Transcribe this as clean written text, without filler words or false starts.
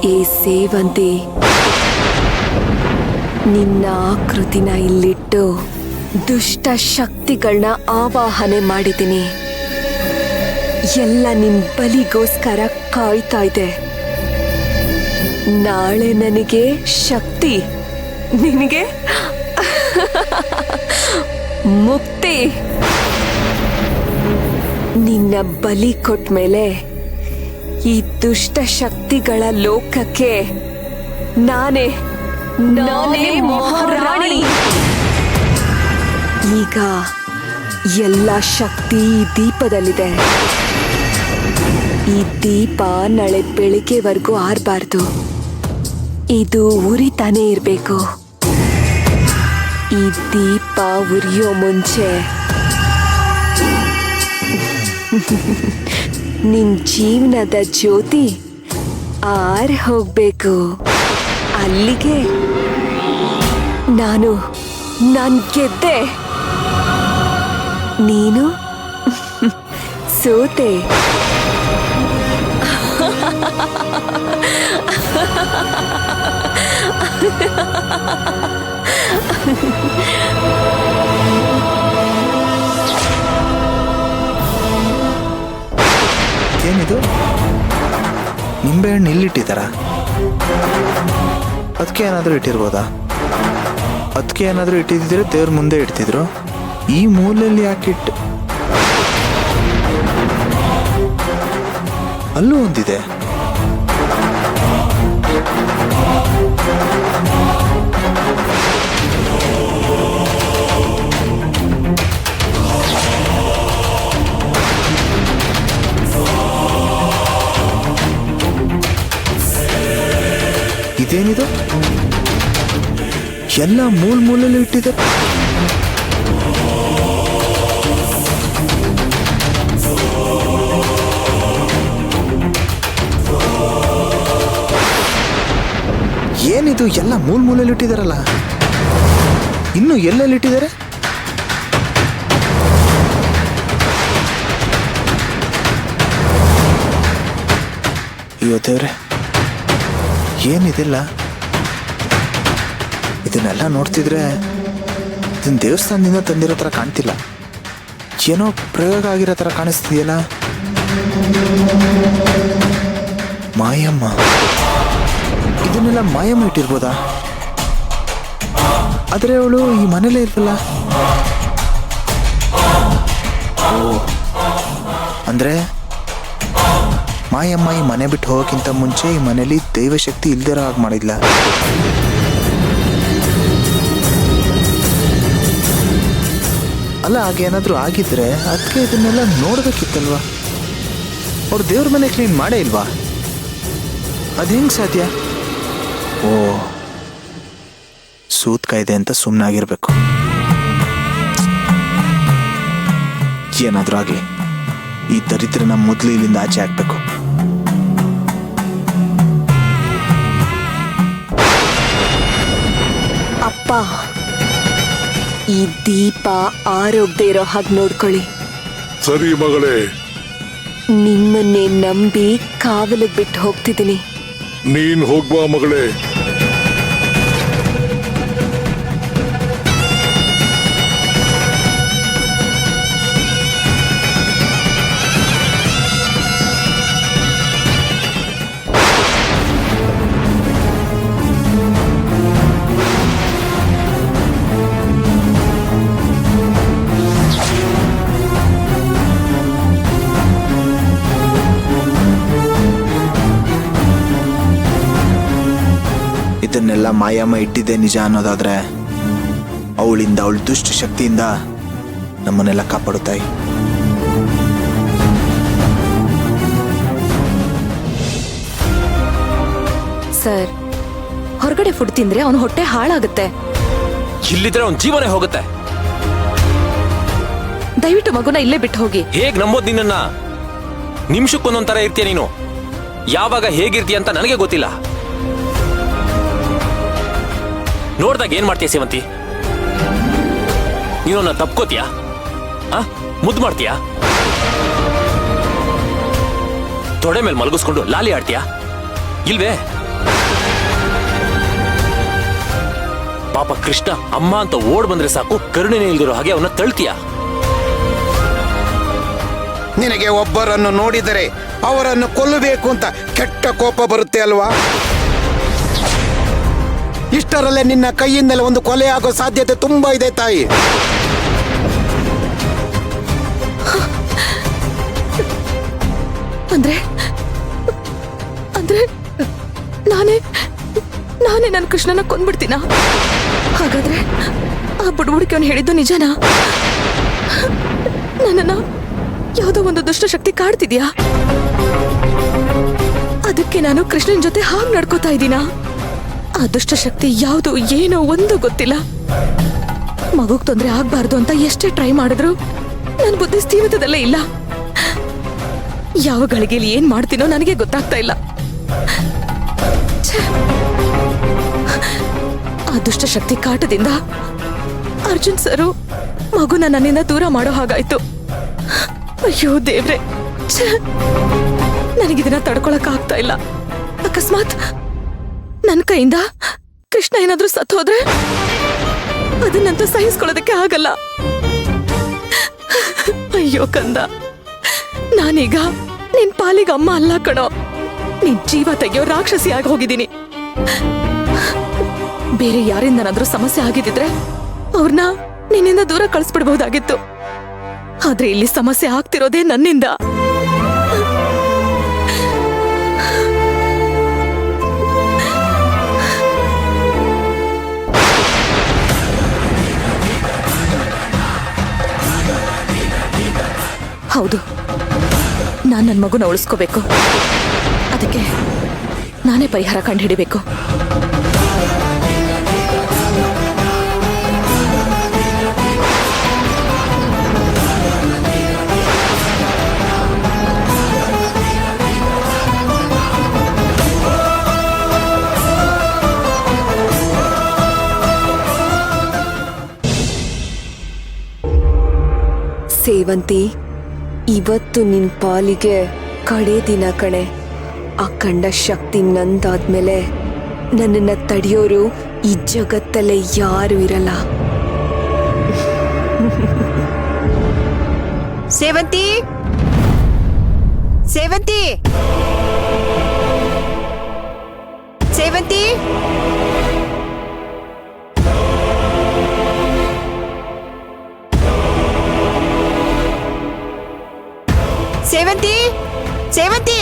ಈ ಸೇವಂತಿ, ನಿನ್ನ ಆಕೃತಿನ ಇಲ್ಲಿಟ್ಟು ದುಷ್ಟ ಶಕ್ತಿಗಳನ್ನ ಆವಾಹನೆ ಮಾಡಿದ್ದೀನಿ. ಎಲ್ಲ ನಿನ್ ಬಲಿಗೋಸ್ಕರ ಕಾಯ್ತಾ ಇದೆ. ನಾಳೆ ನನಗೆ ಶಕ್ತಿ, ನಿನಗೆ ಮುಕ್ತಿ. ನಿನ್ನ ಬಲಿ ಕೊಟ್ಮೇಲೆ ಈ ದುಷ್ಟ ಶಕ್ತಿಗಳ ಲೋಕಕ್ಕೆ ನಾನೇ ಮಹಾರಾಣಿ. ಈಗ ಎಲ್ಲ ಶಕ್ತಿ ಈ ದೀಪದಲ್ಲಿದೆ. ಈ ದೀಪ ನಾಳೆ ಬೆಳಿಗ್ಗೆವರೆಗೂ ಆರ್ಬಾರ್ದು. ಇದು ಉರಿತಾನೆ ಇರ್ಬೇಕು. ಈ ದೀಪ ಉರಿಯೋ ಮುಂಚೆ ನಿನ್ ಜೀವನದ ಜ್ಯೋತಿ ಆರ್ ಹೋಗ್ಬೇಕು. ಅಲ್ಲಿಗೆ ನಾನು ಗೆದ್ದೆ, ನೀನು ಸೋತೆ. ಏನಿದು? ನಿಂಬೆಹಣ್ಣು ಇಲ್ಲಿಟ್ಟಿದ್ದಾರ? ಅದಕ್ಕೆ ಏನಾದರೂ ಇಟ್ಟಿರ್ಬೋದಾ? ಅದಕ್ಕೆ ಏನಾದರೂ ಇಟ್ಟಿದ್ದಿದ್ರೆ ದೇವ್ರ ಮುಂದೆ ಇಡ್ತಿದ್ರು. ಈ ಮೂಲೆಯಲ್ಲಿ ಯಾಕಿಟ್ಟು? ಅಲ್ಲೂ ಒಂದಿದೆ. ಇದೇನಿದು? ಎಲ್ಲ ಮೂಲೆಯಲ್ಲಿ ಇಟ್ಟಿದೆ. ಏನಿದು? ಎಲ್ಲ ಮೂಲೆಯಲ್ಲಿ ಇಟ್ಟಿದಾರಲ್ಲ. ಇನ್ನು ಎಲ್ಲೆಲ್ಲಿ ಇಟ್ಟಿದ್ದಾರೆ? ಅಯ್ಯೋ ದೇವ್ರೆ, ಏನಿದಿಲ್ಲ? ಇದನ್ನೆಲ್ಲ ನೋಡ್ತಿದ್ರೆ ಇದನ್ನ ದೇವಸ್ಥಾನದಿಂದ ತಂದಿರೋ ಥರ ಕಾಣ್ತಿಲ್ಲ. ಏನೋ ಪ್ರಯೋಗ ಆಗಿರೋ ಥರ ಕಾಣಿಸ್ತಿದೆಯಲ್ಲ. ಮಾಯಮ್ಮ, ಇದನ್ನೆಲ್ಲ ಮಾಯಮ್ಮ ಇಟ್ಟಿರ್ಬೋದಾ? ಆದರೆ ಅವಳು ಈ ಮನೇಲೇ ಇರ್ಬಲ್ಲ. ಓ, ಅಂದ್ರೆ ಮಾಯಮ್ಮ ಈ ಮನೆ ಬಿಟ್ಟು ಹೋಗೋಕ್ಕಿಂತ ಮುಂಚೆ ಈ ಮನೇಲಿ ದೈವಶಕ್ತಿ ಇಲ್ದಿರೋ ಹಾಗೆ ಮಾಡಿದ್ಲ. ಅಲ್ಲ, ಹಾಗೇನಾದ್ರೂ ಆಗಿದ್ರೆ ಅದಕ್ಕೆ ಇದನ್ನೆಲ್ಲ ನೋಡ್ಬೇಕಿತ್ತಲ್ವಾ? ಅವ್ರು ದೇವ್ರ ಮನೆ ಕ್ಲೀನ್ ಮಾಡೇ ಇಲ್ವಾ? ಅದು ಹೆಂಗೆ ಸಾಧ್ಯ? ಓ, ಸೂತ್ಕ ಇದೆ ಅಂತ ಸುಮ್ಮನಾಗಿರ್ಬೇಕು. ಏನಾದ್ರೂ ಆಗಲಿ, ಈ ದರಿದ್ರನ ಮೊದಲು ಇಲ್ಲಿಂದ ಆಚೆ ಹಾಕ್ಬೇಕು. ಅಪ್ಪ, ಈ ದೀಪ ಆರೋಗ್ದೇ ಇರೋ ಹಾಗೆ ನೋಡ್ಕೊಳ್ಳಿ. ಸರಿ ಮಗಳೇ, ನಿಮ್ಮನ್ನೇ ನಂಬಿ ಕಾವಲಿಗೆ ಬಿಟ್ಟು ಹೋಗ್ತಿದ್ದೀನಿ. ನೀನ್ ಹೋಗ್ಬಾ ಮಗಳೇ. ಇದನ್ನೆಲ್ಲ ಮಾಯಮ್ಮ ಇಟ್ಟಿದ್ದೆ ನಿಜ ಅನ್ನೋದಾದ್ರೆ ಅವಳಿಂದ, ಅವಳ ದುಷ್ಟ ಶಕ್ತಿಯಿಂದ ನಮ್ಮನ್ನೆಲ್ಲ ಕಾಪಾಡುತ್ತಾಯಿ. ಸರ್, ಹೊರಗಡೆ ಫುಡ್ ತಿಂದ್ರೆ ಅವನ ಹೊಟ್ಟೆ ಹಾಳಾಗುತ್ತೆ. ಇಲ್ಲಿದ್ರೆ ಅವನ ಜೀವನೇ ಹೋಗುತ್ತೆ. ದಯವಿಟ್ಟು ಮಗುನ ಇಲ್ಲೇ ಬಿಟ್ಟು ಹೋಗಿ. ಹೇಗ್ ನಂಬೋದ್ ನಿನ್ನ? ನಿಮಿಷಕ್ಕೊಂದೊಂಥರ ಇರ್ತೀಯ ನೀನು. ಯಾವಾಗ ಹೇಗಿರ್ತೀಯ ಅಂತ ನನಗೆ ಗೊತ್ತಿಲ್ಲ. ನೋಡ್ದಾಗ ಏನ್ ಮಾಡ್ತೀಯ ಸೇವಂತಿ? ನೀನು ನನ್ನ ತಪ್ಕೋತೀಯಾ? ಮುದ್ದು ಮಾಡ್ತೀಯಾ? ತೊಡೆ ಮೇಲೆ ಮಲಗಿಸ್ಕೊಂಡು ಲಾಲಿ ಆಡ್ತೀಯಾ? ಇಲ್ವೇ? ಪಾಪ ಕೃಷ್ಣ ಅಮ್ಮ ಅಂತ ಓಡ್ ಬಂದ್ರೆ ಸಾಕು, ಕರುಣೆನೇ ಇಲ್ದಿರೋ ಹಾಗೆ ಅವನ್ನ ತಳ್ತೀಯ. ನಿನಗೆ ಒಬ್ಬರನ್ನು ನೋಡಿದರೆ ಅವರನ್ನು ಕೊಲ್ಲಬೇಕು ಅಂತ ಕೆಟ್ಟ ಕೋಪ ಬರುತ್ತೆ ಅಲ್ವಾ? ಇಷ್ಟರಲ್ಲೇ ನಿನ್ನ ಕೈಯಿಂದಲೇ ಒಂದು ಕೊಲೆ ಆಗೋ ಸಾಧ್ಯತೆ ತುಂಬಾ ಇದೆ ತಾಯಿ. ಅಂದ್ರೆ ಅಂದ್ರೆ ನಾನೇ ನನ್ನ ಕೃಷ್ಣನ ಕೊಂದ್ಬಿಡ್ತೀನ? ಹಾಗಾದ್ರೆ ಆ ಬುಡ್ಬುಡಿಕೆ ಅವನು ಹೇಳಿದ್ದು ನಿಜನಾ? ನನ್ನನ್ನ ಯಾವುದೋ ಒಂದು ದುಷ್ಟ ಶಕ್ತಿ ಕಾಡ್ತಿದ್ಯಾ? ಅದಕ್ಕೆ ನಾನು ಕೃಷ್ಣನ್ ಜೊತೆ ಹಾಗೆ ನಡ್ಕೋತಾ ಇದ್ದೀನ? ಆ ದುಷ್ಟ ಶಕ್ತಿ ಯಾವುದು ಏನೋ ಒಂದು ಗೊತ್ತಿಲ್ಲ. ಮಗುಗ್ ತೊಂದ್ರೆ ಆಗ್ಬಾರ್ದು ಅಂತ ಎಷ್ಟೇ ಟ್ರೈ ಮಾಡಿದ್ರು ನನ್ನ ಬುದ್ಧಿ ಸ್ಥಿಮಿತದಲ್ಲೇ ಇಲ್ಲ. ಯಾವ ಗಳಿಗೆಯಲ್ಲಿ ಏನ್ ಮಾಡ್ತೀನೋ ನನಗೆ ಗೊತ್ತಾಗ್ತಾ ಇಲ್ಲ. ಛೆ! ಆ ದುಷ್ಟ ಶಕ್ತಿ ಕಾಟದಿಂದ ಅರ್ಜುನ್ ಸರು ಮಗುನ ನನ್ನಿಂದ ದೂರ ಮಾಡೋ ಹಾಗಾಯ್ತು. ಅಯ್ಯೋ ದೇವ್ರೆ, ಛೆ! ನನಗಿದನ್ನ ತಡ್ಕೊಳಕ್ ಆಗ್ತಾ ಇಲ್ಲ. ಅಕಸ್ಮಾತ್ ನನ್ನ ಕೈಯಿಂದ ಕೃಷ್ಣ ಏನಾದ್ರೂ ಸತ್ ಹೋದ್ರೆ ಅದನ್ನಂತೂ ಸಹಿಸ್ಕೊಳ್ಳೋದಕ್ಕೆ ಆಗಲ್ಲ. ಅಯ್ಯೋ ಕಂದ, ನಾನೀಗ ನಿನ್ ಪಾಲಿಗೆ ಅಮ್ಮ ಅಲ್ಲ ಕಣೋ, ನಿನ್ ಜೀವ ತೆಗೆಯೋ ರಾಕ್ಷಸಿ ಆಗಿ ಹೋಗಿದ್ದೀನಿ. ಬೇರೆ ಯಾರಿಂದನಾದ್ರೂ ಸಮಸ್ಯೆ ಆಗಿದ್ದಿದ್ರೆ ಅವ್ರನ್ನ ನಿನ್ನಿಂದ ದೂರ ಕಳಿಸ್ಬಿಡ್ಬಹುದಾಗಿತ್ತು. ಆದ್ರೆ ಇಲ್ಲಿ ಸಮಸ್ಯೆ ಆಗ್ತಿರೋದೇ ನನ್ನಿಂದ. ಹೌದು, ನಾನು ನನ್ನ ಮಗುನ ಉಳಿಸ್ಕೋಬೇಕು. ಅದಕ್ಕೆ ನಾನೇ ಪರಿಹಾರ ಕಂಡುಹಿಡಿಬೇಕು. ಸೇವಂತಿ, ಇವತ್ತು ನಿನ್ ಪಾಲಿಗೆ ಕಡೆ ದಿನ ಕಣೆ. ಆ ಕಂಡ ಶಕ್ತಿ ನಂದಾದ್ಮೇಲೆ ನನ್ನನ್ನ ತಡೆಯೋರು ಈ ಜಗತ್ತಲ್ಲೇ ಯಾರು ಇರಲ್ಲ. ಸೇವಂತಿ, ಸೇವಂತಿ, ಸೇವಂತಿ, ಸೇವಂತಿ, ಸೇವಂತಿ.